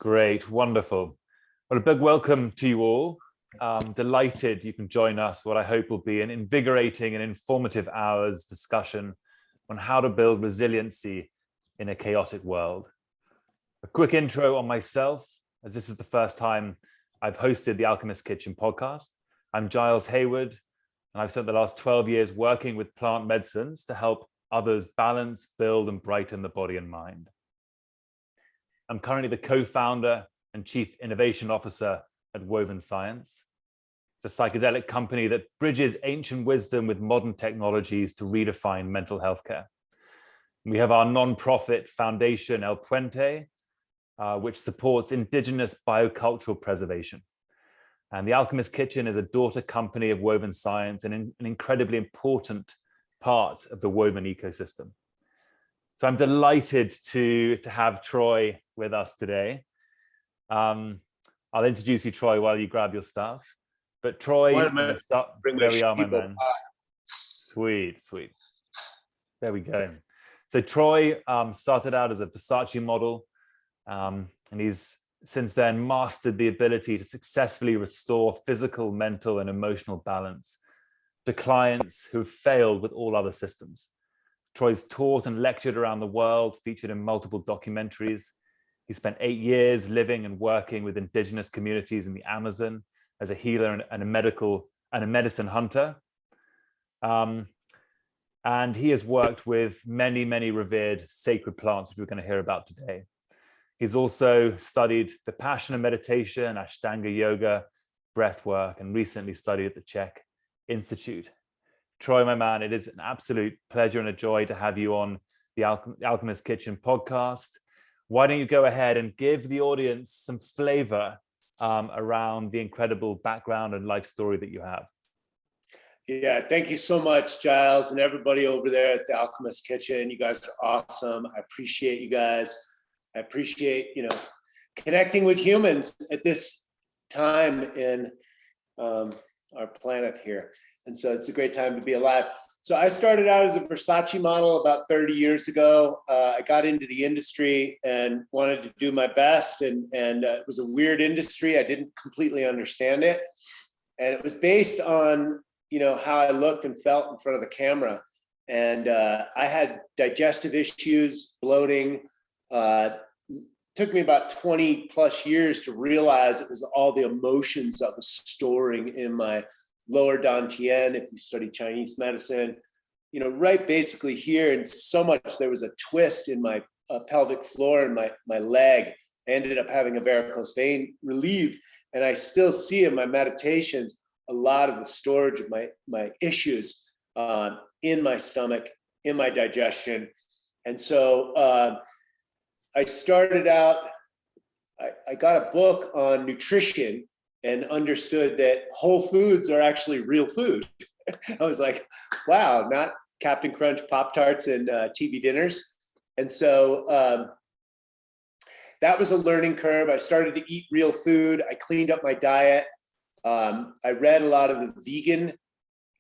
Great, wonderful. Well, a big welcome to you all. Delighted you can join us, what I hope will be an invigorating and informative hour's discussion on how to build resiliency in a chaotic world. A quick intro on myself, as this is the first time I've hosted the Alchemist Kitchen podcast. I'm Giles Hayward, and I've spent the last 12 years working with plant medicines to help others balance, build, and brighten the body and mind. I'm currently the co-founder and chief innovation officer at Woven Science. It's a psychedelic company that bridges ancient wisdom with modern technologies to redefine mental health care. We have our non-profit foundation, El Puente, which supports indigenous biocultural preservation. And the Alchemist Kitchen is a daughter company of Woven Science and an incredibly important part of the woven ecosystem. So I'm delighted to have Troy with us today. I'll introduce you, Troy, while you grab your stuff. But Troy, there we are, my man. Sweet. There we go. So Troy started out as a Versace model, and he's since then mastered the ability to successfully restore physical, mental, and emotional balance to clients who've failed with all other systems. Troy's taught and lectured around the world, featured in multiple documentaries. He spent 8 years living and working with indigenous communities in the Amazon as a healer and a medicine hunter. And he has worked with many, many revered sacred plants, which we're going to hear about today. He's also studied Vipassana meditation, Ashtanga yoga, breath work, and recently studied at the Czech Institute. Troy, my man, it is an absolute pleasure and a joy to have you on the Alchemist Kitchen podcast. Why don't you go ahead and give the audience some flavor around the incredible background and life story that you have? Yeah, thank you so much, Giles, and everybody over there at the Alchemist Kitchen. You guys are awesome. I appreciate you guys. I appreciate, connecting with humans at this time in our planet here. And so it's a great time to be alive. So I started out as a Versace model about 30 years ago. I got into the industry and wanted to do my best. And it was a weird industry. I didn't completely understand it. And it was based on, how I looked and felt in front of the camera. And I had digestive issues, bloating. Took me about 20 plus years to realize it was all the emotions I was storing in my lower dantian, if you study Chinese medicine, right basically here. And so much, there was a twist in my pelvic floor and my leg. I ended up having a varicose vein relieved. And I still see in my meditations a lot of the storage of my issues in my stomach, in my digestion. And so I started out, I got a book on nutrition and understood that whole foods are actually real food. I was like, wow, not Captain Crunch Pop-Tarts and TV dinners. And so that was a learning curve. I started to eat real food. I cleaned up my diet. I read a lot of the vegan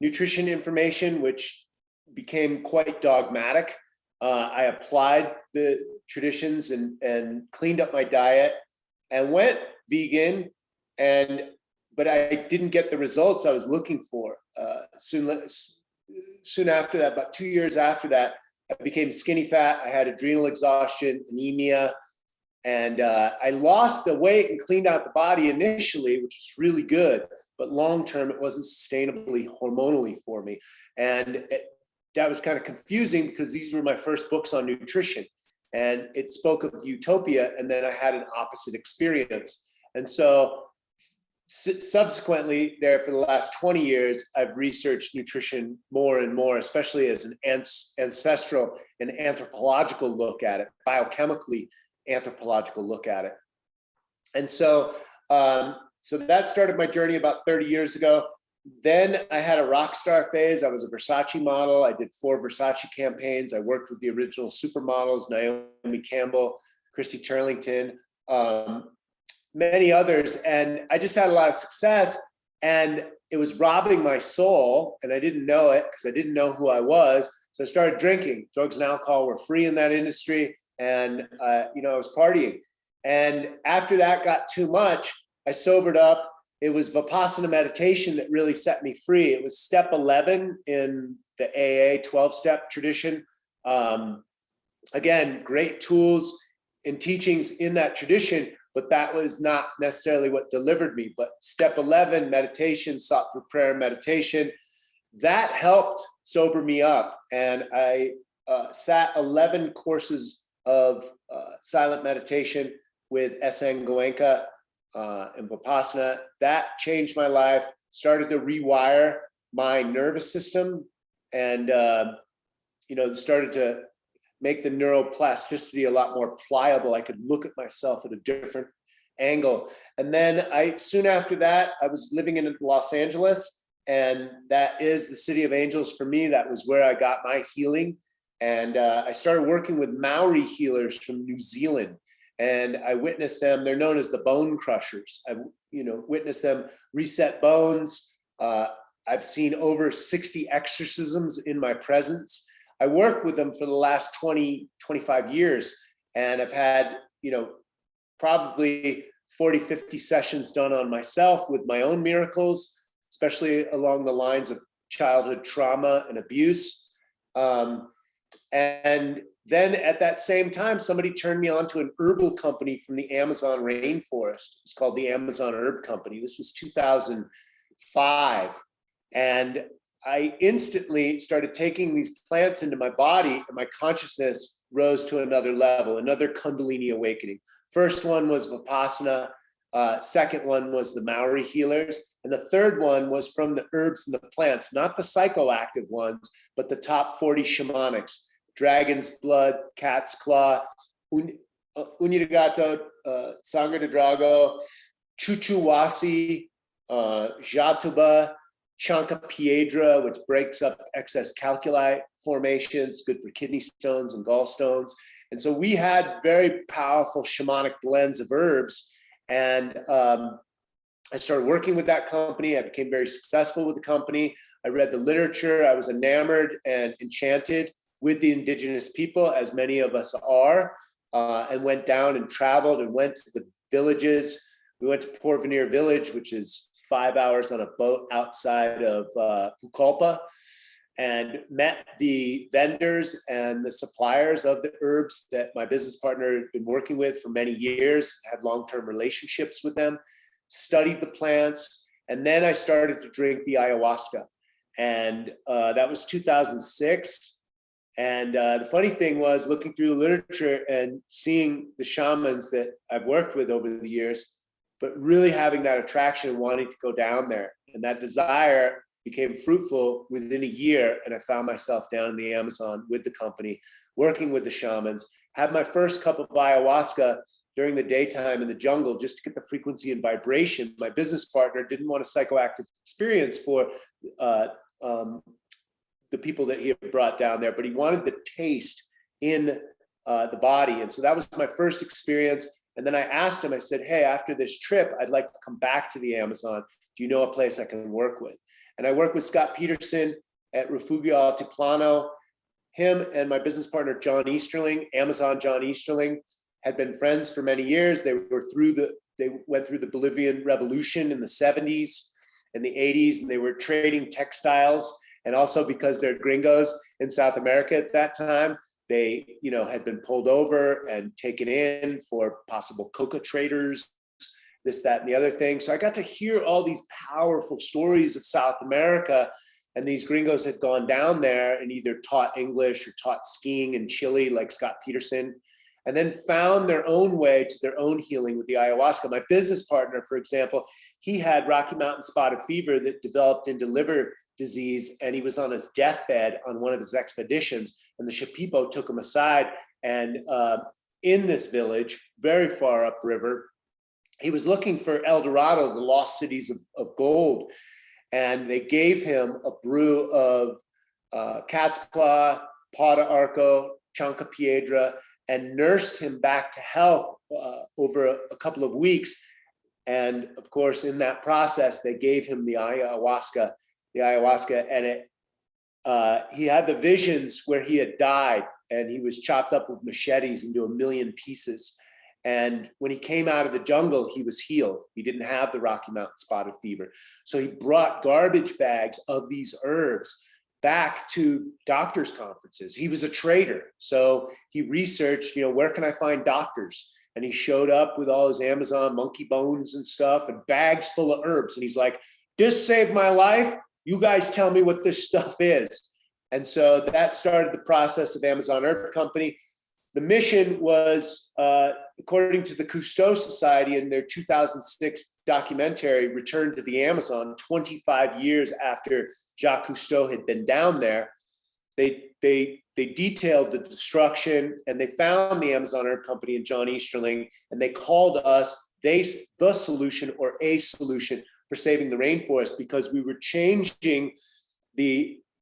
nutrition information, which became quite dogmatic. I applied the traditions and cleaned up my diet and went vegan. But I didn't get the results I was looking for. Soon after that, about 2 years after that, I became skinny fat. I had adrenal exhaustion, anemia, and I lost the weight and cleaned out the body initially, which was really good. But long-term, it wasn't sustainably hormonally for me. And that was kind of confusing because these were my first books on nutrition. And it spoke of utopia, and then I had an opposite experience. And so subsequently there for the last 20 years, I've researched nutrition more and more, especially as an ancestral and anthropological look at it, biochemically anthropological look at it. And so, so that started my journey about 30 years ago. Then I had a rock star phase. I was a Versace model. I did 4 Versace campaigns. I worked with the original supermodels, Naomi Campbell, Christy Turlington, many others. And I just had a lot of success, and it was robbing my soul. And I didn't know it because I didn't know who I was. So I started drinking. Drugs and alcohol were free in that industry. And, I was partying. And after that got too much, I sobered up. It was Vipassana meditation that really set me free. It was step 11 in the AA 12-step tradition. Again, great tools and teachings in that tradition, but that was not necessarily what delivered me. But step 11, meditation, sought through prayer and meditation, that helped sober me up. And I sat 11 courses of silent meditation with S.N. Goenka and Vipassana. That changed my life, started to rewire my nervous system, and started to make the neuroplasticity a lot more pliable. I could look at myself at a different angle. And then soon after that, I was living in Los Angeles, and that is the city of angels for me. That was where I got my healing. And I started working with Maori healers from New Zealand. And I witnessed them. They're known as the bone crushers. I witnessed them reset bones. I've seen over 60 exorcisms in my presence. I worked with them for the last 20, 25 years. And I've had, probably 40, 50 sessions done on myself with my own miracles, especially along the lines of childhood trauma and abuse. And then at that same time, somebody turned me on to an herbal company from the Amazon rainforest. It's called the Amazon Herb Company. This was 2005. And I instantly started taking these plants into my body, and my consciousness rose to another level, another Kundalini awakening. First one was Vipassana. Second one was the Maori healers. And the third one was from the herbs and the plants, not the psychoactive ones, but the top 40 shamanics: dragon's blood, cat's claw, Uniragato, Sangre de Drago, Chuchuwasi, Jatuba, Chanca Piedra, which breaks up excess calculi formations, good for kidney stones and gallstones. And so we had very powerful shamanic blends of herbs. And I started working with that company. I became very successful with the company. I read the literature. I was enamored and enchanted with the indigenous people, as many of us are, and went down and traveled and went to the villages. We went to Porvenir village, which is 5 hours on a boat outside of Pucallpa, and met the vendors and the suppliers of the herbs that my business partner had been working with for many years, had long-term relationships with them, studied the plants, and then I started to drink the ayahuasca. And that was 2006. And the funny thing was, looking through the literature and seeing the shamans that I've worked with over the years, but really having that attraction and wanting to go down there. And that desire became fruitful within a year. And I found myself down in the Amazon with the company, working with the shamans, had my first cup of ayahuasca during the daytime in the jungle, just to get the frequency and vibration. My business partner didn't want a psychoactive experience for the people that he had brought down there, but he wanted the taste in the body. And so that was my first experience. And then I asked him, I said, hey, after this trip, I'd like to come back to the Amazon. Do you know a place I can work with? And I worked with Scott Peterson at Refugio Altiplano. Him and my business partner, John Easterling, Amazon John Easterling, had been friends for many years. They went through the Bolivian Revolution in the 70s and the 80s, and they were trading textiles. And also because they're gringos in South America at that time, they, had been pulled over and taken in for possible coca traders, this, that, and the other thing. So I got to hear all these powerful stories of South America. And these gringos had gone down there and either taught English or taught skiing in Chile, like Scott Peterson, and then found their own way to their own healing with the ayahuasca. My business partner, for example, he had Rocky Mountain spotted fever that developed into liver disease, and he was on his deathbed on one of his expeditions, and the Shipibo took him aside, and in this village, very far upriver, he was looking for El Dorado, the lost cities of gold, and they gave him a brew of cat's claw, pau d'arco, chanca piedra, and nursed him back to health over a couple of weeks. And of course, in that process, they gave him the ayahuasca, and he had the visions where he had died and he was chopped up with machetes into a million pieces. And when he came out of the jungle, he was healed. He didn't have the Rocky Mountain spotted fever. So he brought garbage bags of these herbs back to doctors' conferences. He was a trader. So he researched, where can I find doctors? And he showed up with all his Amazon monkey bones and stuff and bags full of herbs. And he's like, this saved my life. You guys tell me what this stuff is. And so that started the process of Amazon Herb Company. The mission was, according to the Cousteau Society in their 2006 documentary, Return to the Amazon, 25 years after Jacques Cousteau had been down there, they detailed the destruction, and they found the Amazon Herb Company and John Easterling, and they called us the solution or a solution for saving the rainforest, because we were changing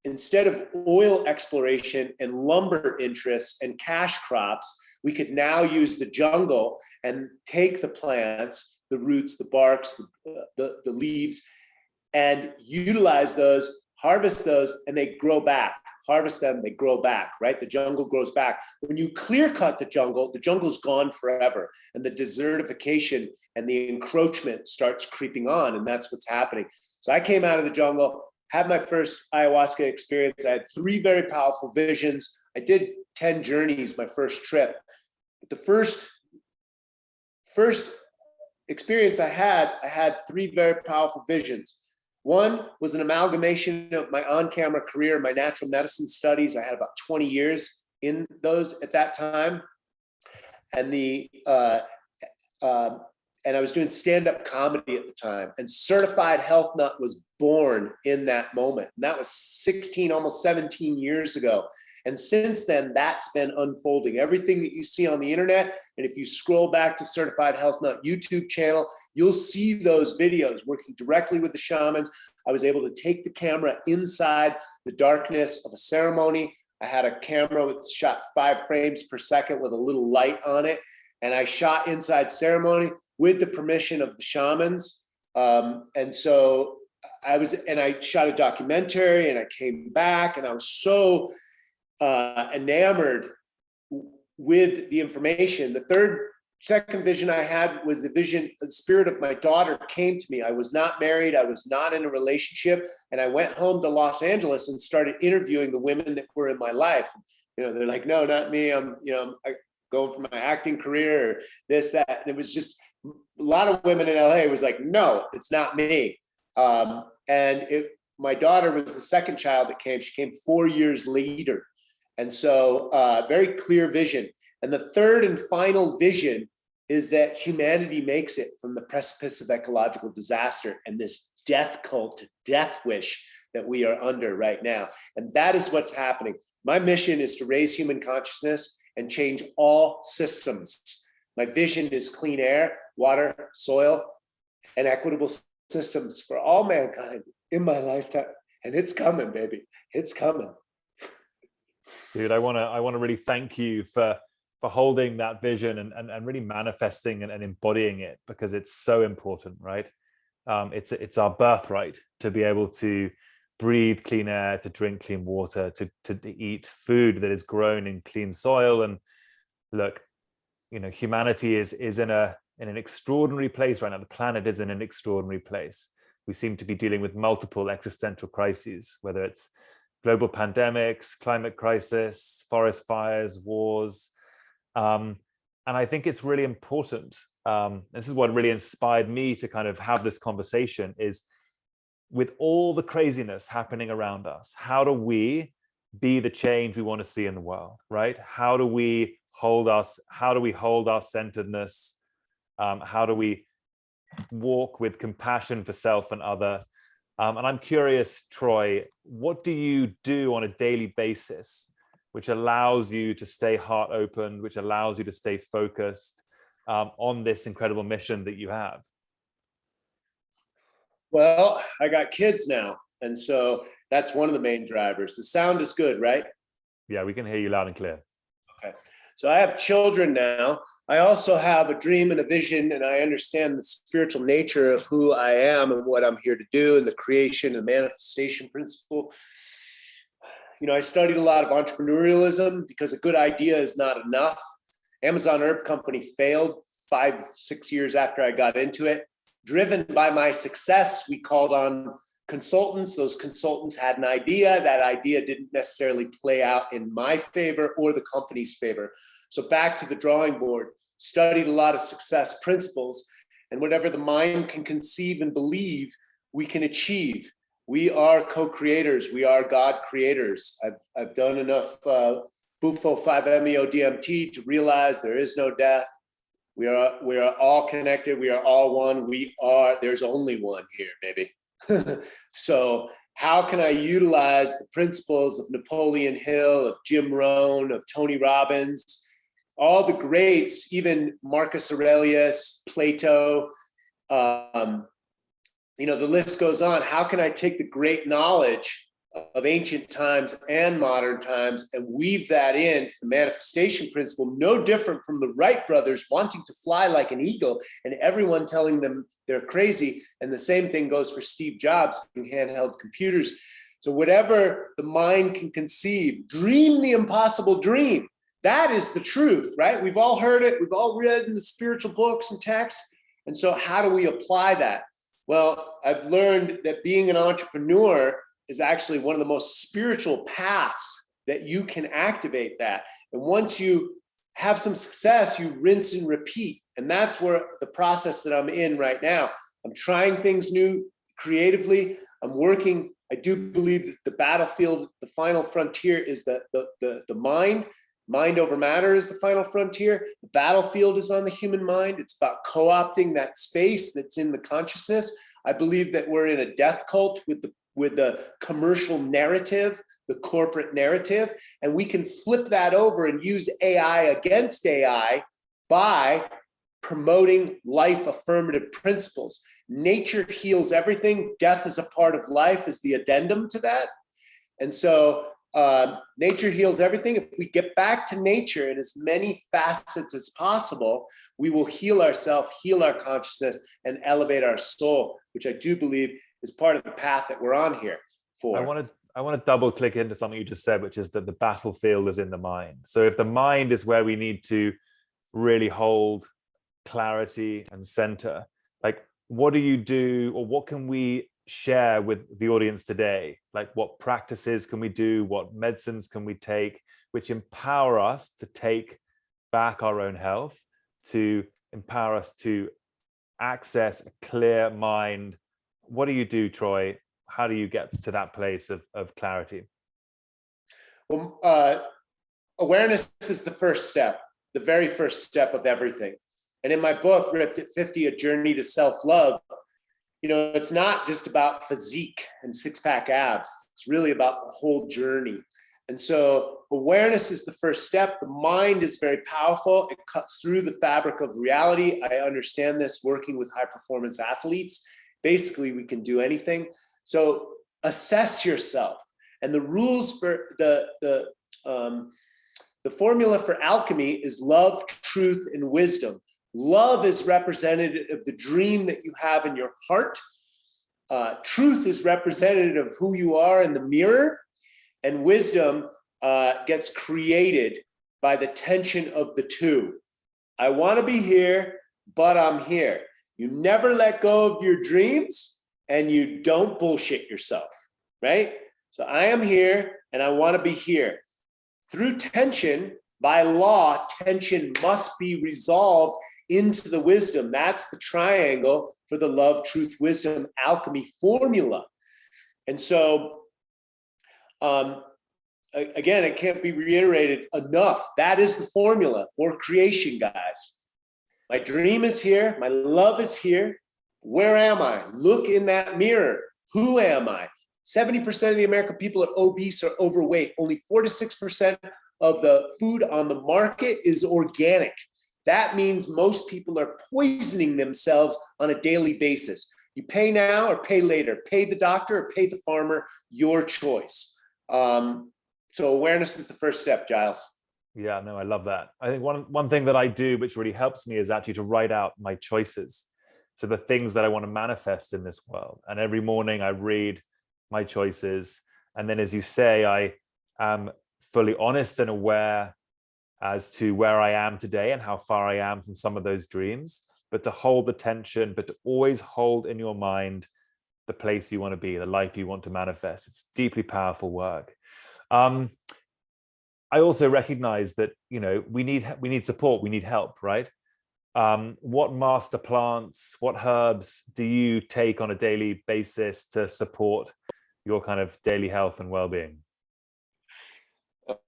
instead of oil exploration and lumber interests and cash crops, we could now use the jungle and take the plants, the roots, the barks, the leaves, and utilize those, harvest those, and they grow back. Harvest them, they grow back, right? The jungle grows back. When you clear cut the jungle's gone forever, and the desertification and the encroachment starts creeping on, and that's what's happening. So I came out of the jungle, had my first ayahuasca experience. I had 3 very powerful visions. I did 10 journeys my first trip. But the first experience I had 3 very powerful visions. One was an amalgamation of my on-camera career, my natural medicine studies. I had about 20 years in those at that time. And and I was doing stand-up comedy at the time, and Certified Health Nut was born in that moment. And that was 16, almost 17 years ago. And since then, that's been unfolding. Everything that you see on the internet, and if you scroll back to Certified Health Nut YouTube channel, you'll see those videos working directly with the shamans. I was able to take the camera inside the darkness of a ceremony. I had a camera that shot 5 frames per second with a little light on it. And I shot inside ceremony with the permission of the shamans. And so I shot a documentary, and I came back, and I was so enamored with the information. The second vision I had was the spirit of my daughter came to me. I was not married. I was not in a relationship. And I went home to Los Angeles and started interviewing the women that were in my life. They're like, no, not me. I'm going for my acting career, or this, that. And it was just a lot of women in LA was like, no, it's not me. My daughter was the second child that came. She came 4 years later. And so very clear vision. And the third and final vision is that humanity makes it from the precipice of ecological disaster and this death cult, death wish that we are under right now. And that is what's happening. My mission is to raise human consciousness and change all systems. My vision is clean air, water, soil, and equitable systems for all mankind in my lifetime. And it's coming, baby. It's coming. Dude, I want to really thank you for holding that vision and really manifesting and embodying it, because it's so important, right? It's our birthright to be able to breathe clean air, to drink clean water, to eat food that is grown in clean soil. And look, humanity is in an extraordinary place right now. The planet is in an extraordinary place. We seem to be dealing with multiple existential crises, whether it's global pandemics, climate crisis, forest fires, wars. And I think it's really important. This is what really inspired me to kind of have this conversation, is with all the craziness happening around us, how do we be the change we want to see in the world, right? How do we hold our centeredness? How do we walk with compassion for self and other? And I'm curious, Troy, what do you do on a daily basis which allows you to stay heart open, which allows you to stay focused on this incredible mission that you have? Well, I got kids now. And so that's one of the main drivers. The sound is good, right? Yeah, we can hear you loud and clear. Okay. So I have children now. I also have a dream and a vision, and I understand the spiritual nature of who I am and what I'm here to do, and the creation and manifestation principle. I studied a lot of entrepreneurialism, because a good idea is not enough. Amazon Herb Company failed 5-6 years after I got into it. Driven by my success, we called on consultants. Those consultants had an idea. That idea didn't necessarily play out in my favor or the company's favor. So back to the drawing board, studied a lot of success principles, and whatever the mind can conceive and believe, we can achieve. We are co-creators. We are God creators. I've done enough Bufo 5-MeO DMT to realize there is no death. We are all connected. We are all one. There's only one here, baby. So how can I utilize the principles of Napoleon Hill, of Jim Rohn, of Tony Robbins, all the greats, even Marcus Aurelius, Plato, the list goes on. How can I take the great knowledge of ancient times and modern times and weave that into the manifestation principle? No different from the Wright brothers wanting to fly like an eagle and everyone telling them they're crazy. And the same thing goes for Steve Jobs and handheld computers. So whatever the mind can conceive, dream the impossible dream. That is the truth, right? We've all heard it. We've all read in the spiritual books and texts. And so how do we apply that? Well, I've learned that being an entrepreneur is actually one of the most spiritual paths that you can activate that. And once you have some success, you rinse and repeat. And that's where the process that I'm in right now. I'm trying things new creatively. I'm working. I do believe that the battlefield, the final frontier is the mind. Mind over matter is the final frontier. The battlefield is on the human mind. It's about co-opting that space that's in the consciousness. I believe that we're in a death cult with the commercial narrative, the corporate narrative, and we can flip that over and use AI against AI by promoting life affirmative principles. Nature heals everything. Death is a part of life is the addendum to that. And so nature heals everything. If we get back to nature in as many facets as possible, we will heal ourselves, heal our consciousness, and elevate our soul, which I do believe is part of the path that we're on here for. I want to double click into something you just said, which is that the battlefield is in the mind. So if the mind is where we need to really hold clarity and center, like what do you do, or what can we share with the audience today? Like what practices can we do? What medicines can we take, which empower us to take back our own health, to empower us to access a clear mind? What do you do, Troy? How do you get to that place of clarity? Well, awareness is the first step, the very first step of everything. And in my book, Ripped at 50, A Journey to Self-Love, it's not just about physique and six-pack abs. It's really about the whole journey. And so awareness is the first step. The mind is very powerful. It cuts through the fabric of reality. I understand this working with high-performance athletes. Basically, we can do anything. So assess yourself. And the rules for the formula for alchemy is love, truth, and wisdom. Love is representative of the dream that you have in your heart. Truth is representative of who you are in the mirror. And wisdom gets created by the tension of the two. I want to be here, but I'm here. You never let go of your dreams and you don't bullshit yourself, right? So I am here and I want to be here. Through tension, by law, tension must be resolved into the wisdom. That's the triangle for the love, truth, wisdom, alchemy formula. And so, again, it can't be reiterated enough. That is the formula for creation, guys. My dream is here. My love is here. Where am I? Look in that mirror. Who am I? 70% of the American people are obese or overweight. Only 4 to 6% of the food on the market is organic. That means most people are poisoning themselves on a daily basis. You pay now or pay later. Pay the doctor or pay the farmer, your choice. So awareness is the first step, Giles. Yeah, no, I love that. I think one thing that I do, which really helps me, is actually to write out my choices. So the things that I want to manifest in this world. And every morning I read my choices. And then, as you say, I am fully honest and aware as to where I am today and how far I am from some of those dreams, but to hold the tension, but to always hold in your mind the place you want to be, the life you want to manifest. It's deeply powerful work. I also recognize that, you know, we need support, we need help, right? What master plants, what herbs do you take on a daily basis to support your kind of daily health and well-being?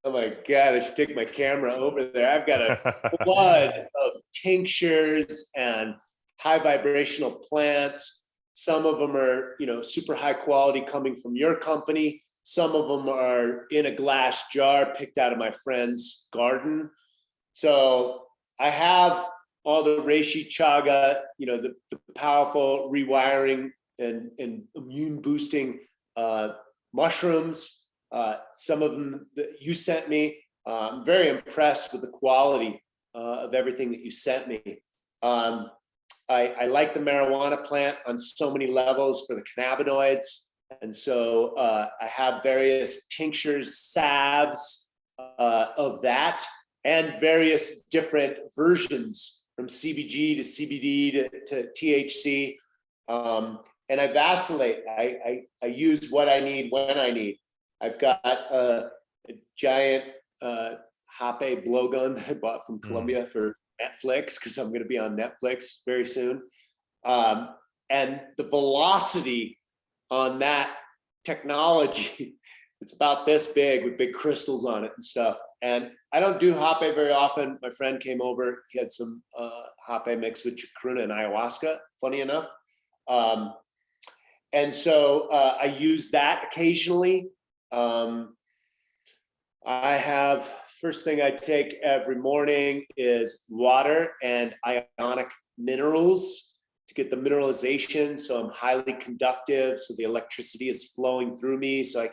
Oh my God, I should take my camera over there. I've got a flood of tinctures and high vibrational plants. Some of them are, you know, super high quality coming from your company. Some of them are in a glass jar picked out of my friend's garden. So I have all the reishi chaga, you know, the powerful rewiring and immune boosting mushrooms. Some of them that you sent me. I'm very impressed with the quality of everything that you sent me. I like the marijuana plant on so many levels for the cannabinoids. And so I have various tinctures, salves of that, and various different versions from CBG to CBD to THC. And I vacillate. I use what I need when I need. I've got a giant Hape blowgun that I bought from Colombia for Netflix, because I'm going to be on Netflix very soon. And the velocity on that technology, it's about this big with big crystals on it and stuff. And I don't do Hape very often. My friend came over, he had some Hape mixed with chacruna and ayahuasca, funny enough. And so I use that occasionally. I have, first thing I take every morning is water and ionic minerals to get the mineralization. So I'm highly conductive. So the electricity is flowing through me. So I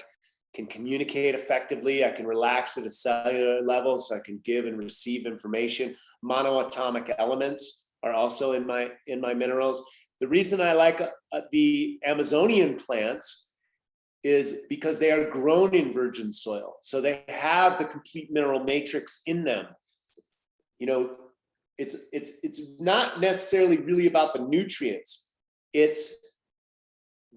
can communicate effectively. I can relax at a cellular level. So I can give and receive information. Monoatomic elements are also in my minerals. The reason I like the Amazonian plants is because they are grown in virgin soil. So they have the complete mineral matrix in them. You know, it's not necessarily really about the nutrients. It's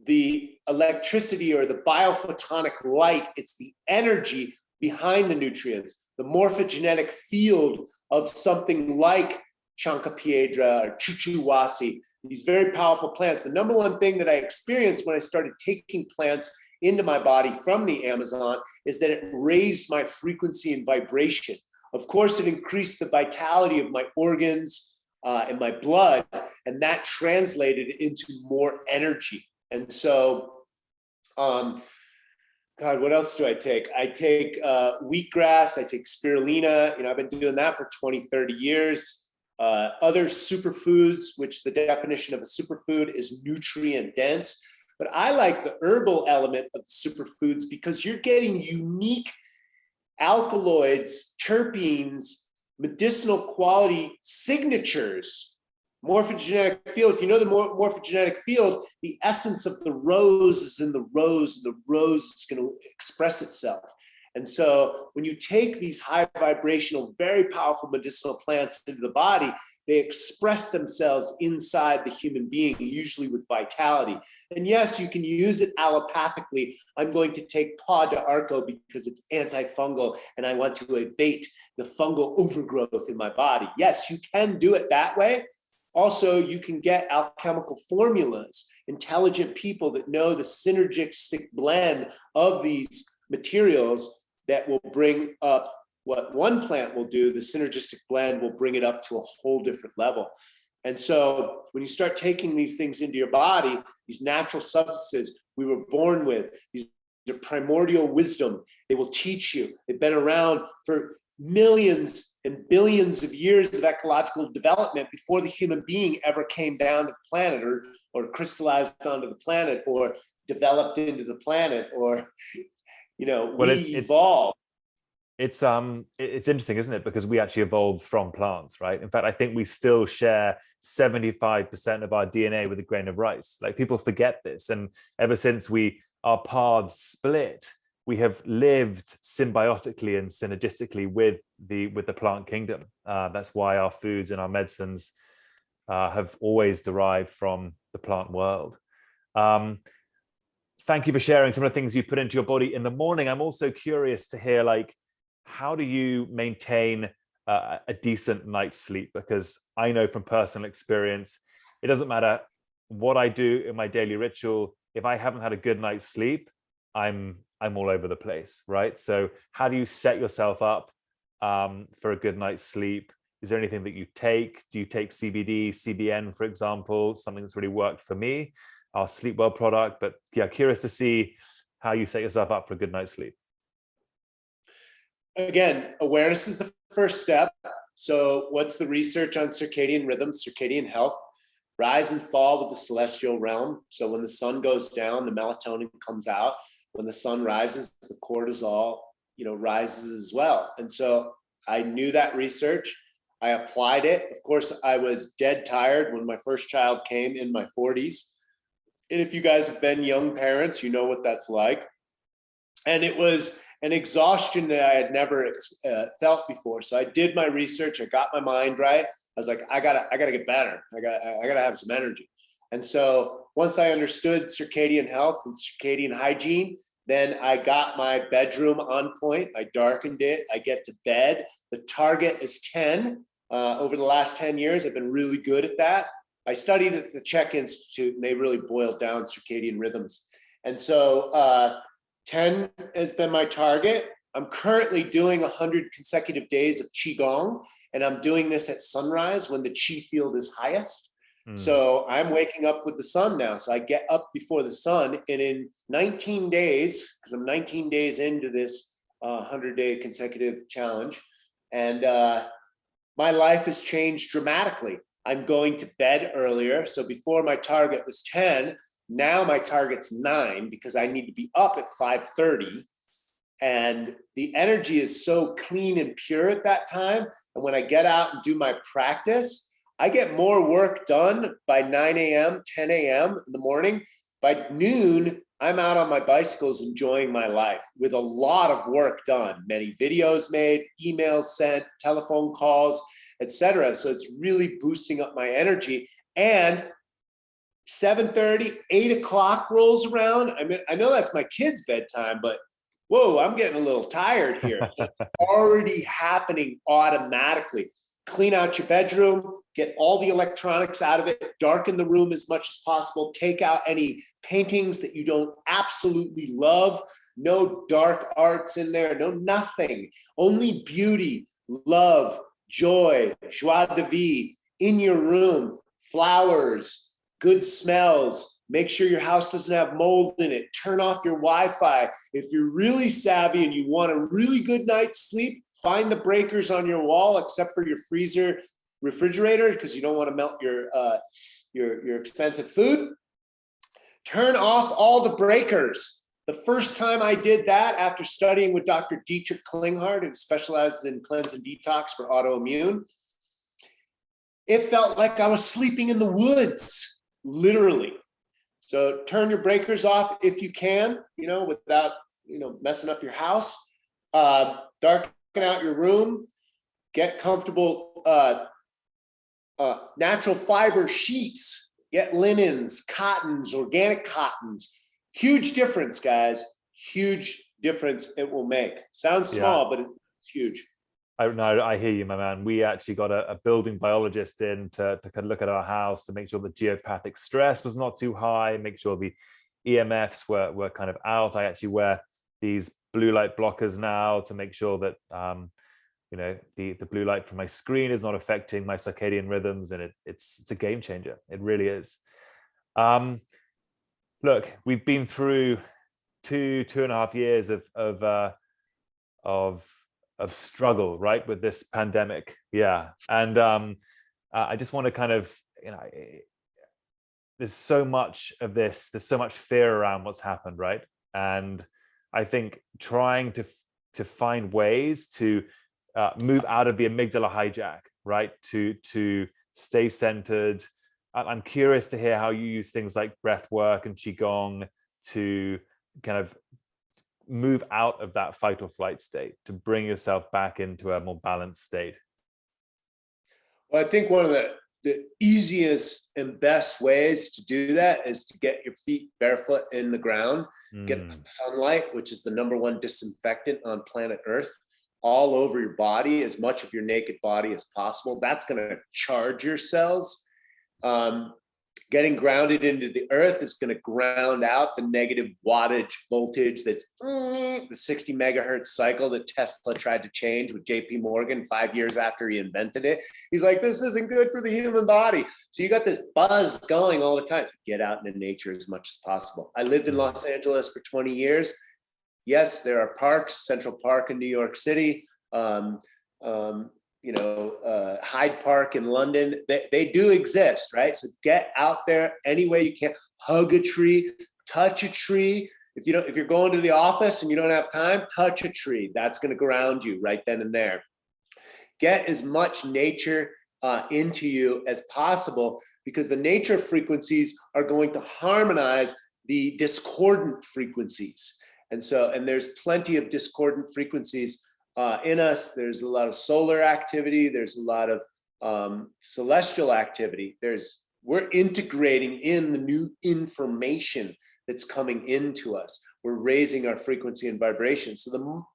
the electricity or the biophotonic light. It's the energy behind the nutrients, the morphogenetic field of something like Chancapiedra or Chuchuwasi, these very powerful plants. The number one thing that I experienced when I started taking plants into my body from the Amazon is that it raised my frequency and vibration. Of course, it increased the vitality of my organs and my blood, and that translated into more energy. And so, God, what else do I take? I take wheatgrass, I take spirulina. You know, I've been doing that for 20, 30 years. Other superfoods, which the definition of a superfood is nutrient dense. But I like the herbal element of superfoods because you're getting unique alkaloids, terpenes, medicinal quality signatures, morphogenetic field. If you know the morphogenetic field, the essence of the rose is in the rose, and the rose is going to express itself. And so when you take these high vibrational, very powerful medicinal plants into the body, they express themselves inside the human being, usually with vitality. And yes, you can use it allopathically. I'm going to take Paw d'Arco because it's antifungal and I want to abate the fungal overgrowth in my body. Yes, you can do it that way. Also, you can get alchemical formulas, intelligent people that know the synergistic blend of these materials that will bring up what one plant will do. The synergistic blend will bring it up to a whole different level. And so when you start taking these things into your body, these natural substances we were born with, these are primordial wisdom. They will teach you. They've been around for millions and billions of years of ecological development before the human being ever came down to the planet or crystallized onto the planet or developed into the planet or, you know, well, we evolved. It's interesting, isn't it? Because we actually evolved from plants, right? In fact, I think we still share 75% of our DNA with a grain of rice. Like, people forget this. And ever since our paths split, we have lived symbiotically and synergistically with the plant kingdom. That's why our foods and our medicines have always derived from the plant world. Thank you for sharing some of the things you put into your body in the morning. I'm also curious to hear, like, how do you maintain a decent night's sleep? Because I know from personal experience, it doesn't matter what I do in my daily ritual. If I haven't had a good night's sleep, I'm all over the place, right? So how do you set yourself up for a good night's sleep? Is there anything that you take? Do you take CBD, CBN, for example, something that's really worked for me, our Sleep Well product? But yeah, curious to see how you set yourself up for a good night's sleep. Again, awareness is the first step. So what's the research on circadian rhythms, circadian health? Rise and fall with the celestial realm. So when the sun goes down, the melatonin comes out. When the sun rises, the cortisol, rises as well. And so I knew that research. I applied it. Of course, I was dead tired when my first child came in my 40s. And if you guys have been young parents, you know what that's like. And it was an exhaustion that I had never felt before. So I did my research. I got my mind right. I was like, I gotta get better. I gotta have some energy. And so once I understood circadian health and circadian hygiene, then I got my bedroom on point. I darkened it. I get to bed. The target is 10. Over the last 10 years, I've been really good at that. I studied at the Czech Institute, and they really boiled down circadian rhythms. And so 10 has been my target. I'm currently doing 100 consecutive days of Qigong, and I'm doing this at sunrise when the Qi field is highest. So I'm waking up with the sun now. So I get up before the sun, and in 19 days, because I'm 19 days into this 100-day consecutive challenge, and my life has changed dramatically. I'm going to bed earlier. So before my target was 10, now my target's 9 because I need to be up at 5:30. And the energy is so clean and pure at that time. And when I get out and do my practice, I get more work done by 9 a.m., 10 a.m. in the morning. By noon, I'm out on my bicycles enjoying my life with a lot of work done, many videos made, emails sent, telephone calls, etc. So it's really boosting up my energy. And 7:30, 8 o'clock rolls around. I mean, I know that's my kids' bedtime, but whoa, I'm getting a little tired here. It's already happening automatically. Clean out your bedroom, get all the electronics out of it, darken the room as much as possible, take out any paintings that you don't absolutely love, no dark arts in there, no nothing, only beauty, love, joy, joie de vivre in your room, flowers, good smells. Make sure your house doesn't have mold in it. Turn off your Wi-Fi. If you're really savvy and you want a really good night's sleep, find the breakers on your wall, except for your freezer, refrigerator, because you don't want to melt your expensive food. Turn off all the breakers. The first time I did that, after studying with Dr. Dietrich Klinghardt, who specializes in cleanse and detox for autoimmune, it felt like I was sleeping in the woods, literally. So turn your breakers off if you can, without, messing up your house. Darken out your room. Get comfortable natural fiber sheets. Get linens, cottons, organic cottons. Huge difference, guys. Huge difference it will make. Sounds small, but it's huge. I hear you, my man. We actually got a building biologist in to kind of look at our house to make sure the geopathic stress was not too high, make sure the EMFs were kind of out. I actually wear these blue light blockers now to make sure that the blue light from my screen is not affecting my circadian rhythms, and it's a game changer. It really is. Look, we've been through two and a half years of struggle, right, with this pandemic. And I just want to kind of, there's so much of this, there's so much fear around what's happened, right? And I think trying to find ways to move out of the amygdala hijack, right, to stay centered. I'm curious to hear how you use things like breath work and Qigong to kind of move out of that fight or flight state, to bring yourself back into a more balanced state? Well, I think one of the easiest and best ways to do that is to get your feet barefoot in the ground, get sunlight, which is the #1 disinfectant on planet Earth, all over your body, as much of your naked body as possible. That's going to charge your cells. Getting grounded into the earth is going to ground out the negative wattage voltage that's the 60 megahertz cycle that Tesla tried to change with JP Morgan 5 years after he invented it. He's like, this isn't good for the human body. So you got this buzz going all the time. So get out into nature as much as possible. I lived in Los Angeles for 20 years. Yes, there are parks, Central Park in New York City, Hyde Park in London, they do exist, right? So get out there any way you can, hug a tree, touch a tree. If you're going to the office and you don't have time, touch a tree. That's going to ground you right then and there. Get as much nature into you as possible, because the nature frequencies are going to harmonize the discordant frequencies. And there's plenty of discordant frequencies in us. There's a lot of solar activity. There's a lot of celestial activity. We're integrating in the new information that's coming into us. We're raising our frequency and vibration. So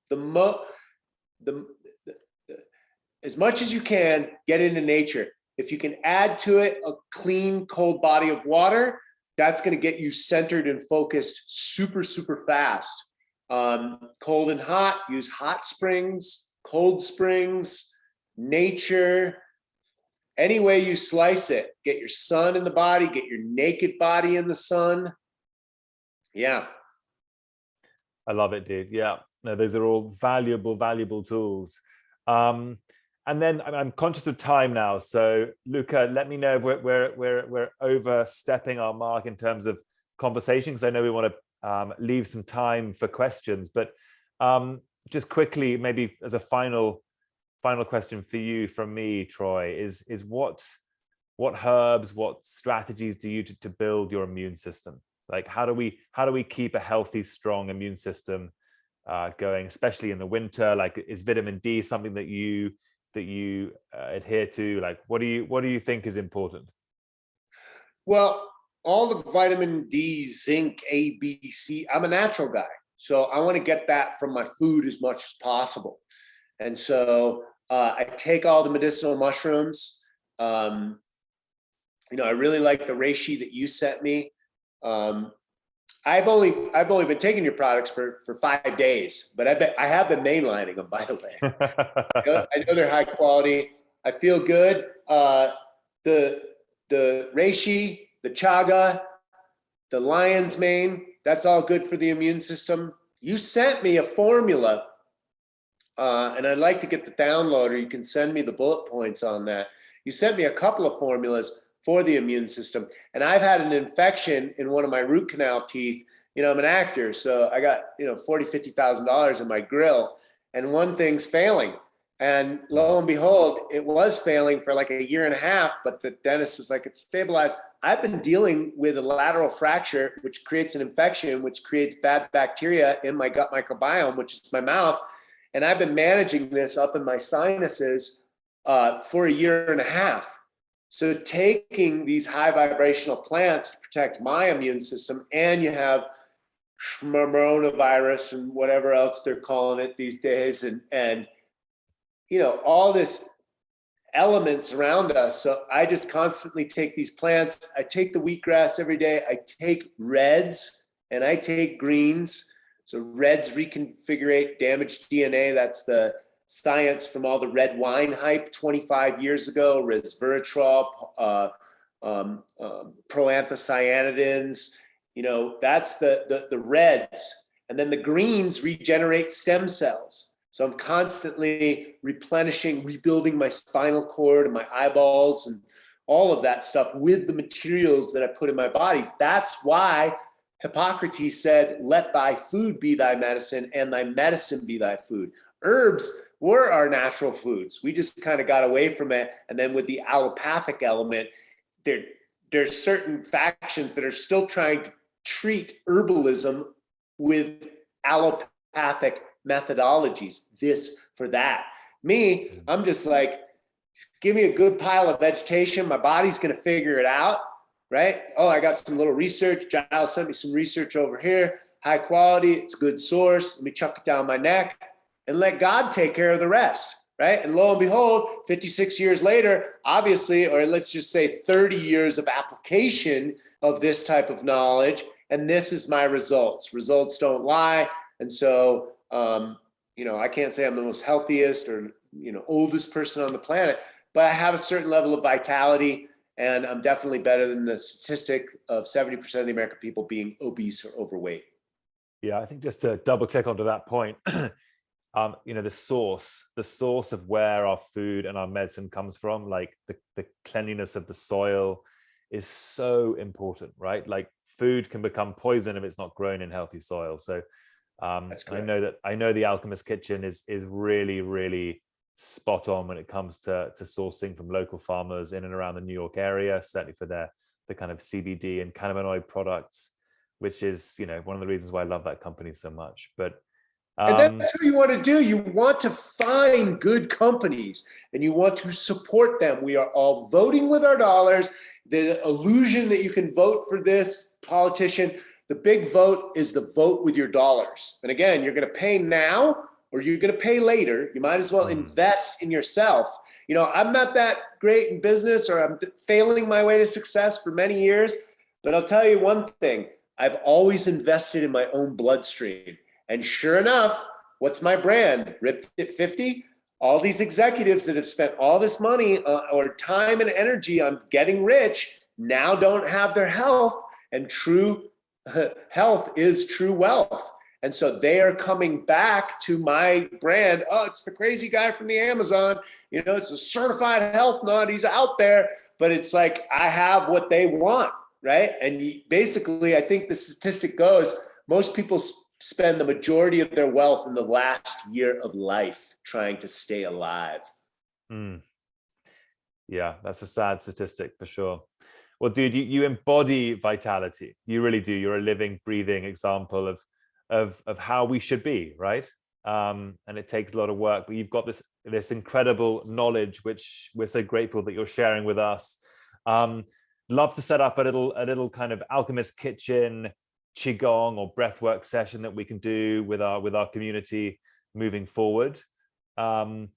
as much as you can, get into nature. If you can add to it a clean, cold body of water, that's going to get you centered and focused super, super fast. Cold and hot, use hot springs, cold springs, nature, any way you slice it. Get your sun in the body, get your naked body in the sun. Yeah. I love it, dude. Yeah, no, those are all valuable tools. And then I'm conscious of time now, so Luca, let me know if we're overstepping our mark in terms of conversation, because I know we want to leave some time for questions. But just quickly, maybe as a final question for you from me, Troy, is what herbs, what strategies do you to build your immune system? Like, how do we keep a healthy, strong immune system going, especially in the winter? Like, is vitamin D something that you adhere to? Like, what do you think is important? Well, all the vitamin D, zinc, A, B, C, I'm a natural guy. So I want to get that from my food as much as possible. And so I take all the medicinal mushrooms. I really like the reishi that you sent me. I've only been taking your products for 5 days, but I have been mainlining them, by the way. I know they're high quality. I feel good. The reishi, the chaga, the lion's mane, that's all good for the immune system. You sent me a formula, and I'd like to get the download, or you can send me the bullet points on that. You sent me a couple of formulas for the immune system. And I've had an infection in one of my root canal teeth. I'm an actor, so I got, $40,000, $50,000 in my grill, and one thing's failing. And lo and behold, it was failing for like 1.5 years, but the dentist was like, it's stabilized. I've been dealing with a lateral fracture, which creates an infection, which creates bad bacteria in my gut microbiome, which is my mouth. And I've been managing this up in my sinuses for 1.5 years. So taking these high vibrational plants to protect my immune system, and you have coronavirus and whatever else they're calling it these days, and all this elements around us. So I just constantly take these plants. I take the wheatgrass every day. I take reds and I take greens. So reds reconfigurate damaged DNA. That's the science from all the red wine hype 25 years ago, resveratrol, proanthocyanidins, that's the reds. And then the greens regenerate stem cells. So I'm constantly replenishing, rebuilding my spinal cord and my eyeballs and all of that stuff with the materials that I put in my body. That's why Hippocrates said, let thy food be thy medicine and thy medicine be thy food. Herbs were our natural foods. We just kind of got away from it. And then with the allopathic element, there's certain factions that are still trying to treat herbalism with allopathic allopathic methodologies, this for that. Me, I'm just like, give me a good pile of vegetation. My body's going to figure it out, right? Oh, I got some little research. Giles sent me some research over here. High quality. It's a good source. Let me chuck it down my neck and let God take care of the rest, right? And lo and behold, 56 years later, obviously, or let's just say 30 years of application of this type of knowledge, and this is my results. Results don't lie. And so, I can't say I'm the most healthiest or, oldest person on the planet, but I have a certain level of vitality, and I'm definitely better than the statistic of 70% of the American people being obese or overweight. Yeah, I think just to double click onto that point, the source of where our food and our medicine comes from, like the cleanliness of the soil is so important, right? Like food can become poison if it's not grown in healthy soil. So I know the Alchemist Kitchen is really, really spot on when it comes to sourcing from local farmers in and around the New York area, certainly for the kind of CBD and cannabinoid products, which is, one of the reasons why I love that company so much. But and that's what you want to do. You want to find good companies and you want to support them. We are all voting with our dollars. The illusion that you can vote for this politician, the big vote is the vote with your dollars. And again, you're going to pay now or you're going to pay later. You might as well invest in yourself. I'm not that great in business, or I'm failing my way to success for many years. But I'll tell you one thing. I've always invested in my own bloodstream. And sure enough, what's my brand? Ripped at 50? All these executives that have spent all this money or time and energy on getting rich now don't have their health, and true health is true wealth. And so they are coming back to my brand. Oh, it's the crazy guy from the Amazon. It's a certified health nut. He's out there. But it's like, I have what they want, right? And basically, I think the statistic goes, most people spend the majority of their wealth in the last year of life trying to stay alive. Yeah, that's a sad statistic for sure. Well, dude, you embody vitality. You really do. You're a living, breathing example of how we should be, right? And it takes a lot of work, but you've got this incredible knowledge, which we're so grateful that you're sharing with us. Love to set up a little kind of Alchemist Kitchen Qigong or breathwork session that we can do with our community moving forward. And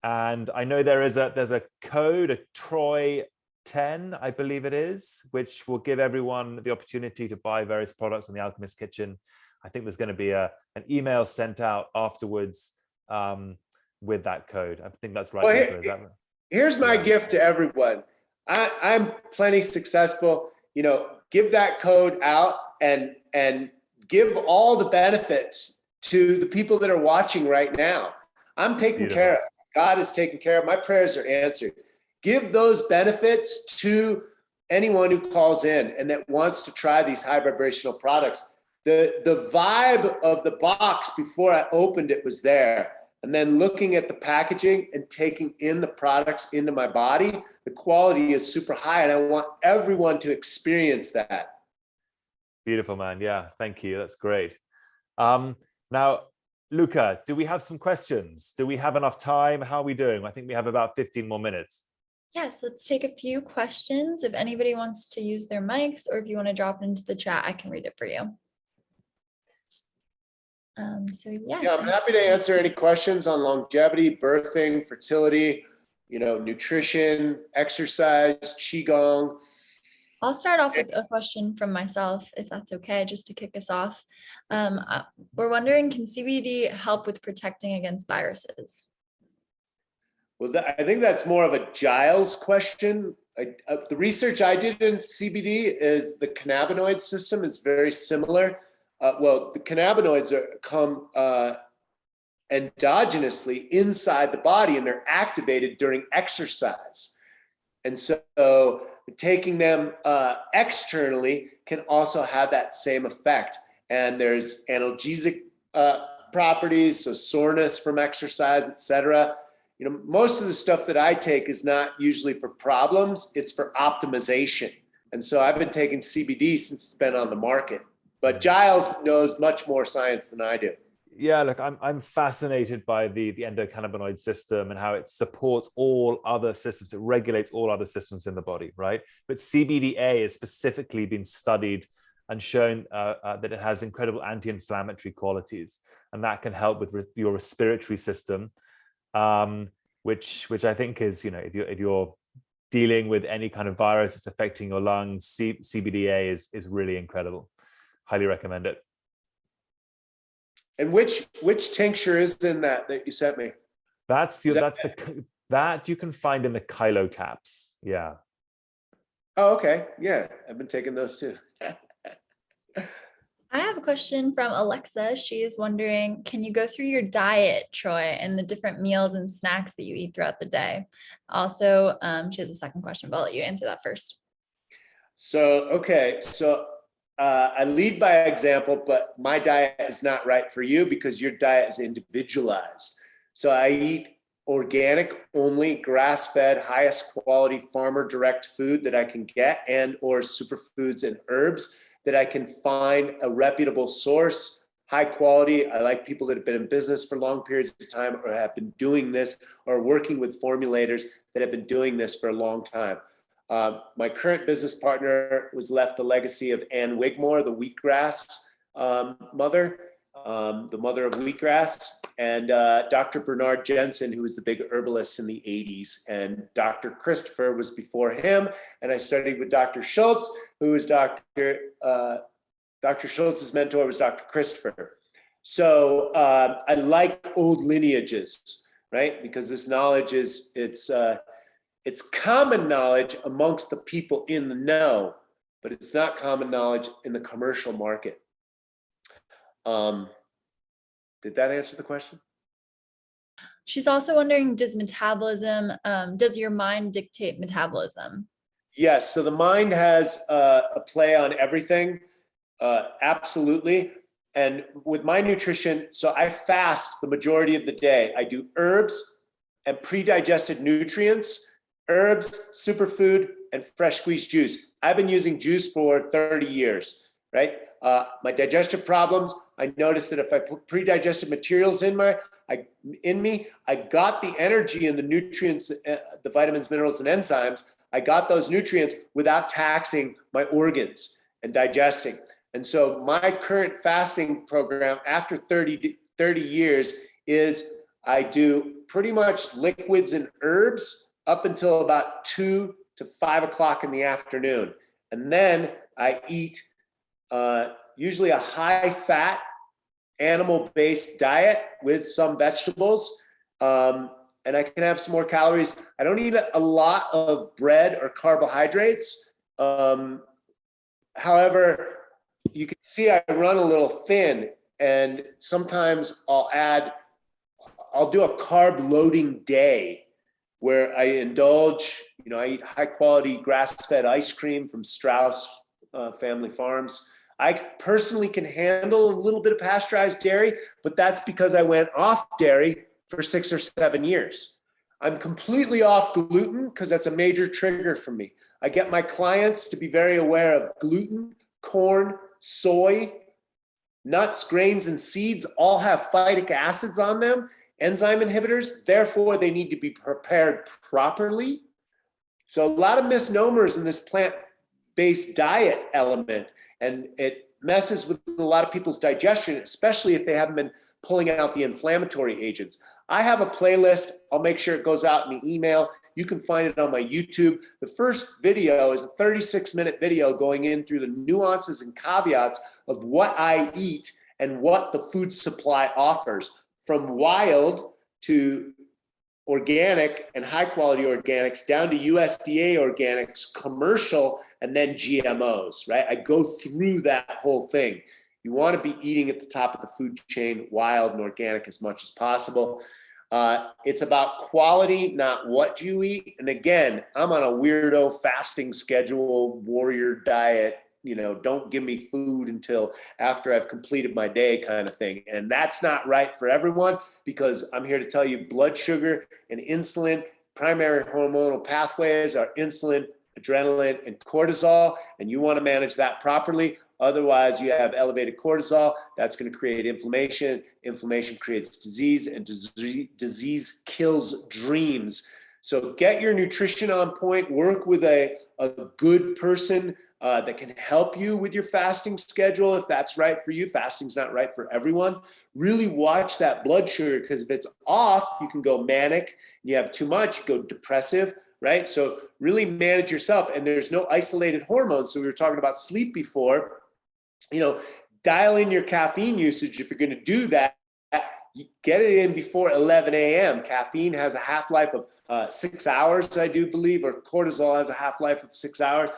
I know there's a code, a Troy 10, I believe it is, which will give everyone the opportunity to buy various products on the Alchemist Kitchen. I think there's going to be an email sent out afterwards with that code. I think that's right. Well, here's my gift to everyone. I'm plenty successful. Give that code out and give all the benefits to the people that are watching right now. I'm taken care of. God is taken care of. My prayers are answered. Give those benefits to anyone who calls in and that wants to try these high vibrational products. The vibe of the box before I opened it was there. And then looking at the packaging and taking in the products into my body, the quality is super high. And I want everyone to experience that. Beautiful, man. Yeah, thank you. That's great. Now, Luca, do we have some questions? Do we have enough time? How are we doing? I think we have about 15 more minutes. Yes, let's take a few questions. If anybody wants to use their mics or if you want to drop it into the chat, I can read it for you. Yeah, I'm happy to answer any questions on longevity, birthing, fertility, nutrition, exercise, Qigong. I'll start off with a question from myself, if that's okay, just to kick us off. We're wondering, can CBD help with protecting against viruses? Well, I think that's more of a Giles question. The research I did in CBD is the cannabinoid system is very similar. The cannabinoids come endogenously inside the body, and they're activated during exercise. And so taking them externally can also have that same effect. And there's analgesic properties, so soreness from exercise, etc. Most of the stuff that I take is not usually for problems, it's for optimization. And so I've been taking CBD since it's been on the market. But Giles knows much more science than I do. Yeah, look, I'm fascinated by the endocannabinoid system and how it supports all other systems. It regulates all other systems in the body, right? But CBDA has specifically been studied and shown that it has incredible anti-inflammatory qualities, and that can help with your respiratory system, which I think is, if you're dealing with any kind of virus that's affecting your lungs, CBDA is really incredible. Highly recommend it. And which tincture is in that you sent me? That you can find in the Kylo caps. Yeah. Oh, okay. Yeah, I've been taking those too. I have a question from Alexa. She is wondering, can you go through your diet, Troy, and the different meals and snacks that you eat throughout the day? Also, she has a second question, but I'll let you answer that first. So I lead by example, but my diet is not right for you because your diet is individualized. So I eat organic only, grass-fed, highest quality farmer direct food that I can get, and or superfoods and herbs that I can find a reputable source, high quality. I like people that have been in business for long periods of time or have been doing this or working with formulators that have been doing this for a long time. My current business partner was left a legacy of Ann Wigmore, the wheatgrass mother, the mother of wheatgrass, and Dr. Bernard Jensen, who was the big herbalist in the 80s. And Dr. Christopher was before him. And I studied with Dr. Schultz, who was Dr. Schultz's mentor was Dr. Christopher. So I like old lineages, right? Because this knowledge it's common knowledge amongst the people in the know, but it's not common knowledge in the commercial market. Did that answer the question? She's also wondering, does your mind dictate metabolism? Yes, so the mind has a play on everything, absolutely. And with my nutrition, so I fast the majority of the day. I do herbs and pre-digested nutrients, herbs, superfood, and fresh squeezed juice. I've been using juice for 30 years, right? My digestive problems, I noticed that if I put pre-digested materials in me, I got the energy and the nutrients, the vitamins, minerals, and enzymes. I got those nutrients without taxing my organs and digesting. And so my current fasting program after 30 years is I do pretty much liquids and herbs up until about 2 to 5 o'clock in the afternoon. And then I eat usually a high fat animal-based diet with some vegetables. And I can have some more calories. I don't eat a lot of bread or carbohydrates. However, you can see I run a little thin, and sometimes I'll do a carb loading day where I indulge, I eat high quality grass-fed ice cream from Strauss Family Farms. I personally can handle a little bit of pasteurized dairy, but that's because I went off dairy for 6 or 7 years. I'm completely off gluten because that's a major trigger for me. I get my clients to be very aware of gluten, corn, soy, nuts, grains, and seeds all have phytic acids on them, enzyme inhibitors. Therefore, they need to be prepared properly. So a lot of misnomers in this plant-based diet element, and it messes with a lot of people's digestion, especially if they haven't been pulling out the inflammatory agents. I have a playlist. I'll make sure it goes out in the email. You can find it on my YouTube. The first video is a 36-minute video going in through the nuances and caveats of what I eat and what the food supply offers, from wild to organic and high quality organics down to USDA organics, commercial, and then GMOs, right? I go through that whole thing. You want to be eating at the top of the food chain, wild and organic as much as possible. It's about quality, not what you eat. And again, I'm on a weirdo fasting schedule, warrior diet, don't give me food until after I've completed my day kind of thing. And that's not right for everyone, because I'm here to tell you blood sugar and insulin, primary hormonal pathways are insulin adrenaline, and cortisol, and you want to manage that properly. Otherwise, you have elevated cortisol. That's going to create inflammation. Inflammation creates disease, and disease kills dreams. So get your nutrition on point. Work with a good person that can help you with your fasting schedule if that's right for you. Fasting's not right for everyone. Really watch that blood sugar, because if it's off, you can go manic. You have too much, you go depressive, right? So really manage yourself. And there's no isolated hormones. So we were talking about sleep before. You know, dial in your caffeine usage if you're going to do that. Get it in before 11 a.m. Caffeine has a half-life of 6 hours, I do believe, or cortisol has a half-life of 6 hours.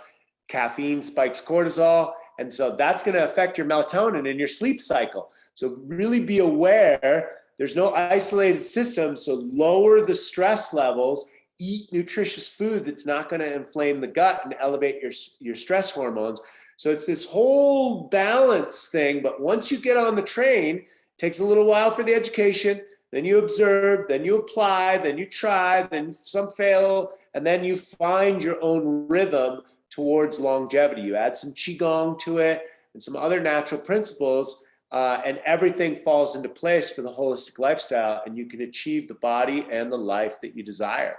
Caffeine spikes cortisol, and so that's going to affect your melatonin and your sleep cycle. So really be aware there's no isolated system, so lower the stress levels, eat nutritious food that's not going to inflame the gut and elevate your stress hormones. So it's this whole balance thing, but once you get on the train, it takes a little while for the education, then you observe, then you apply, then you try, then some fail, and then you find your own rhythm towards longevity. You add some Qigong to it and some other natural principles, and everything falls into place for the holistic lifestyle, and you can achieve the body and the life that you desire.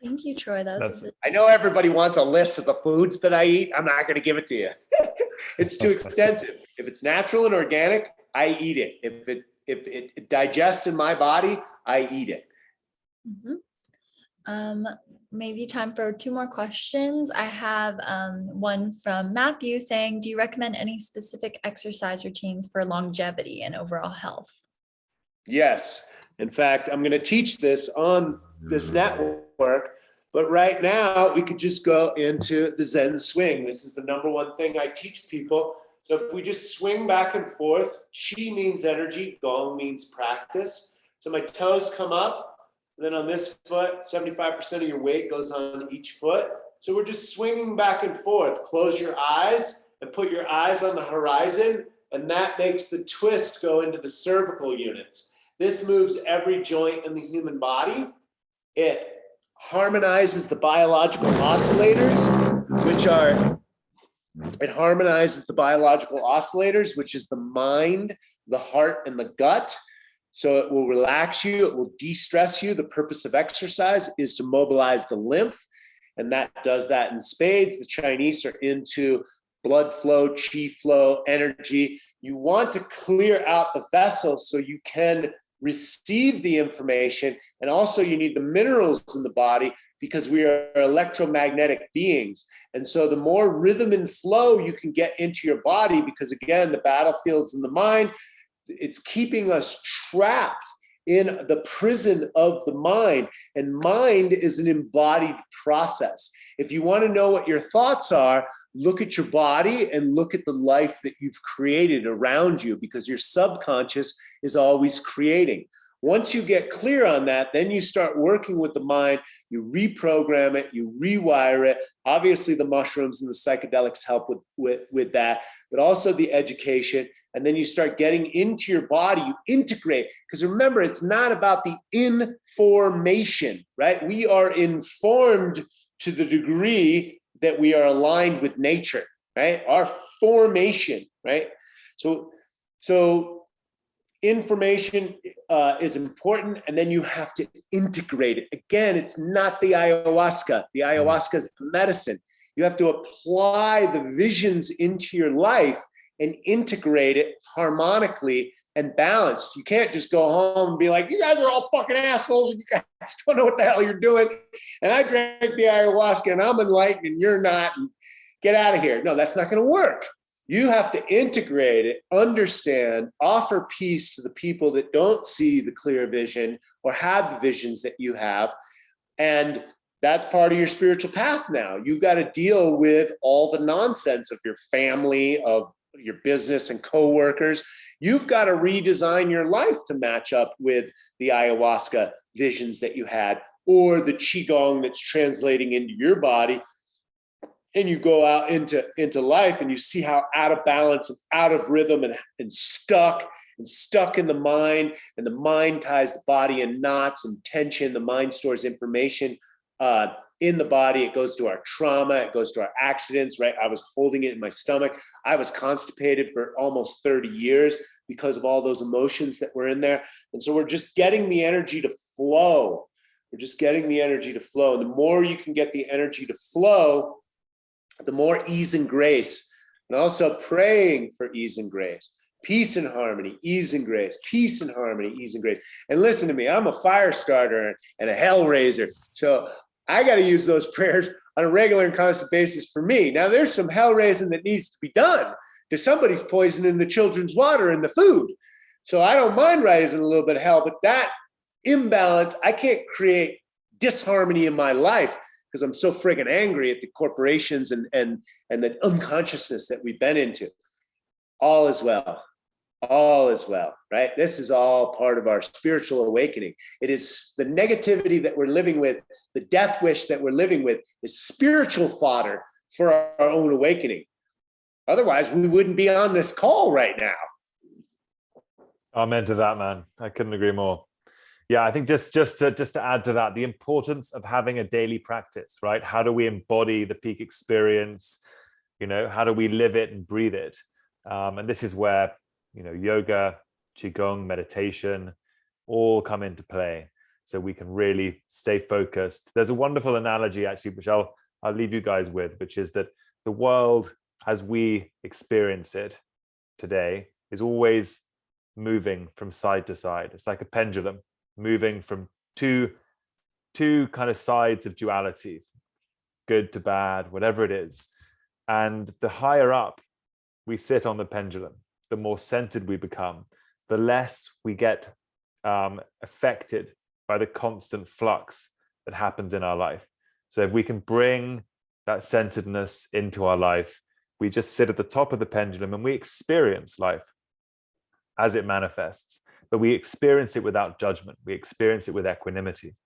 Thank you, Troy. That was I know everybody wants a list of the foods that I eat. I'm not going to give it to you. It's too extensive. If it's natural and organic, I eat it. If it digests in my body, I eat it. Maybe time for 2 more questions. I have one from Matthew saying, do you recommend any specific exercise routines for longevity and overall health? Yes. In fact, I'm going to teach this on this network, but right now we could just go into the Zen Swing. This is the #1 thing I teach people. So if we just swing back and forth, Chi means energy, Gong means practice. So my toes come up, and then on this foot, 75% of your weight goes on each foot. So we're just swinging back and forth. Close your eyes and put your eyes on the horizon, and that makes the twist go into the cervical units. This moves every joint in the human body. It harmonizes the biological oscillators, which is the mind, the heart, and the gut. So it will relax you, it will de-stress you. The purpose of exercise is to mobilize the lymph, and that does that in spades. The Chinese are into blood flow, chi flow, energy. You want to clear out the vessels so you can receive the information, and also you need the minerals in the body because we are electromagnetic beings. And so the more rhythm and flow you can get into your body, because again, the battlefield's in the mind, it's keeping us trapped in the prison of the mind, and mind is an embodied process. If you want to know what your thoughts are, look at your body and look at the life that you've created around you, because your subconscious is always creating. Once you get clear on that, then you start working with the mind, you reprogram it, you rewire it. Obviously, the mushrooms and the psychedelics help with that, but also the education. And then you start getting into your body, you integrate. Because remember, it's not about the information, right? We are informed to the degree that we are aligned with nature, right? Our formation, right? So information is important, and then you have to integrate it. Again, it's not the ayahuasca. The ayahuasca is the medicine. You have to apply the visions into your life and integrate it harmonically and balanced. You can't just go home and be like, you guys are all fucking assholes and you guys don't know what the hell you're doing. And I drank the ayahuasca and I'm enlightened and you're not, and get out of here. No, that's not going to work. You have to integrate it, understand, offer peace to the people that don't see the clear vision or have the visions that you have. And that's part of your spiritual path now. You've got to deal with all the nonsense of your family, of your business and coworkers. You've got to redesign your life to match up with the ayahuasca visions that you had, or the Qigong that's translating into your body. And you go out into life and you see how out of balance and out of rhythm and stuck and stuck in the mind, and the mind ties the body in knots and tension. The mind stores information in the body. It goes to our trauma. It goes to our accidents, right? I was holding it in my stomach. I was constipated for almost 30 years because of all those emotions that were in there. And so we're just getting the energy to flow. We're just getting the energy to flow. And the more you can get the energy to flow, the more ease and grace. And also praying for ease and grace. Peace and harmony, ease and grace. Peace and harmony, ease and grace. And listen to me, I'm a fire starter and a hell raiser. So I got to use those prayers on a regular and constant basis for me. Now, there's some hell raising that needs to be done because somebody's poisoning the children's water and the food. So I don't mind raising a little bit of hell, but that imbalance, I can't create disharmony in my life because I'm so friggin' angry at the corporations and the unconsciousness that we've been into. All is well. All is well, right? This is all part of our spiritual awakening. It is the negativity that we're living with, the death wish that we're living with is spiritual fodder for our own awakening. Otherwise, we wouldn't be on this call right now. Amen to that, man. I couldn't agree more. Yeah, I think just to add to that, the importance of having a daily practice, right? How do we embody the peak experience? You know, how do we live it and breathe it? And this is where, you know, yoga, Qigong, meditation, all come into play. So we can really stay focused. There's a wonderful analogy, actually, which I'll leave you guys with, which is that the world as we experience it today is always moving from side to side. It's like a pendulum moving from two kind of sides of duality, good to bad, whatever it is. And the higher up we sit on the pendulum, the more centered we become, the less we get affected by the constant flux that happens in our life. So if we can bring that centeredness into our life, we just sit at the top of the pendulum and we experience life as it manifests, but we experience it without judgment. We experience it with equanimity.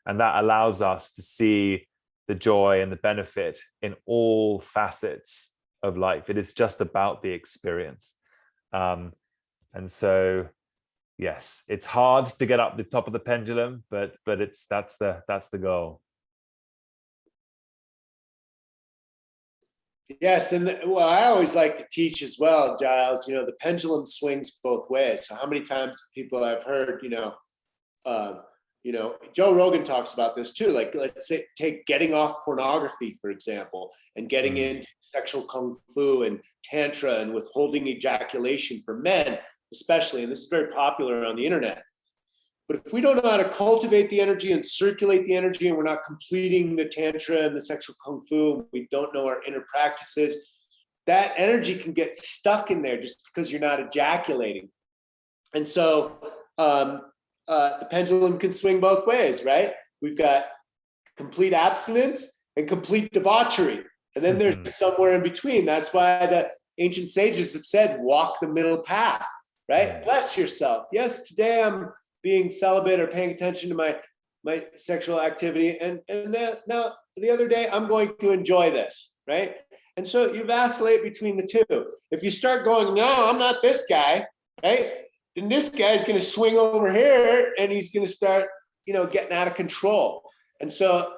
And that allows us to see the joy and the benefit in all facets of life. It is just about the experience. And so, yes, it's hard to get up the top of the pendulum, but that's the goal. Yes, and well, I always like to teach as well, Giles. You know, the pendulum swings both ways. So how many times people I've heard, Joe Rogan talks about this too. Like, let's say, take getting off pornography, for example, and getting into sexual kung fu and tantra and withholding ejaculation for men, especially. And this is very popular on the internet. But if we don't know how to cultivate the energy and circulate the energy, and we're not completing the tantra and the sexual kung fu, we don't know our inner practices, that energy can get stuck in there just because you're not ejaculating. And so the pendulum can swing both ways, right? We've got complete abstinence and complete debauchery. And then there's somewhere in between. That's why the ancient sages have said, walk the middle path, right? Bless yourself. Yes, today I'm being celibate or paying attention to my sexual activity. And then, now the other day, I'm going to enjoy this, right? And so you vacillate between the two. If you start going, no, I'm not this guy, right? Then this guy's going to swing over here and he's going to start, getting out of control. And so,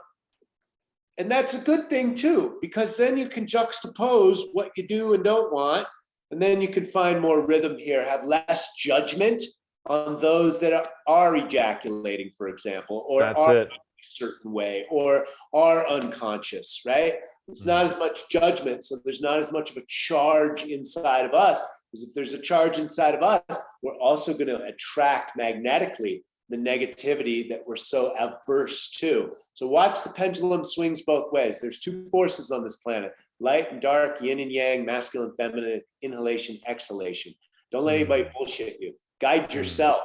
and that's a good thing too, because then you can juxtapose what you do and don't want. And then you can find more rhythm here, have less judgment on those that are ejaculating, for example, or are a certain way, or are unconscious, right? It's not as much judgment, so there's not as much of a charge inside of us, because if there's a charge inside of us, we're also going to attract magnetically the negativity that we're so averse to. So watch the pendulum swings both ways. There's two forces on this planet, light and dark, yin and yang, masculine, feminine, inhalation, exhalation. Don't let anybody bullshit you. Guide yourself.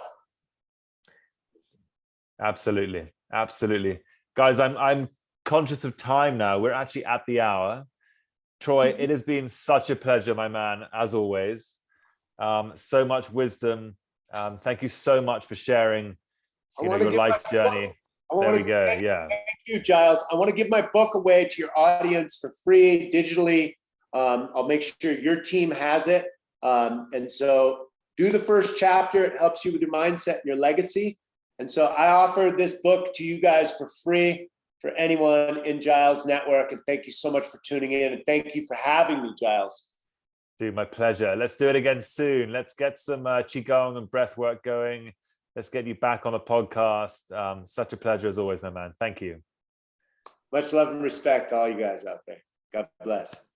Absolutely. Guys, I'm conscious of time now. We're actually at the hour. Troy, it has been such a pleasure, my man, as always. So much wisdom. Thank you so much for sharing your life's journey. There we go. Yeah. Thank you, Giles. I want to give my book away to your audience for free, digitally. I'll make sure your team has it. And so do the first chapter. It helps you with your mindset and your legacy. And so I offer this book to you guys for free for anyone in Giles Network. And thank you so much for tuning in. And thank you for having me, Giles. Dude, my pleasure. Let's do it again soon. Let's get some Qigong and breath work going. Let's get you back on the podcast. Such a pleasure as always, my man. Thank you. Much love and respect to all you guys out there. God bless.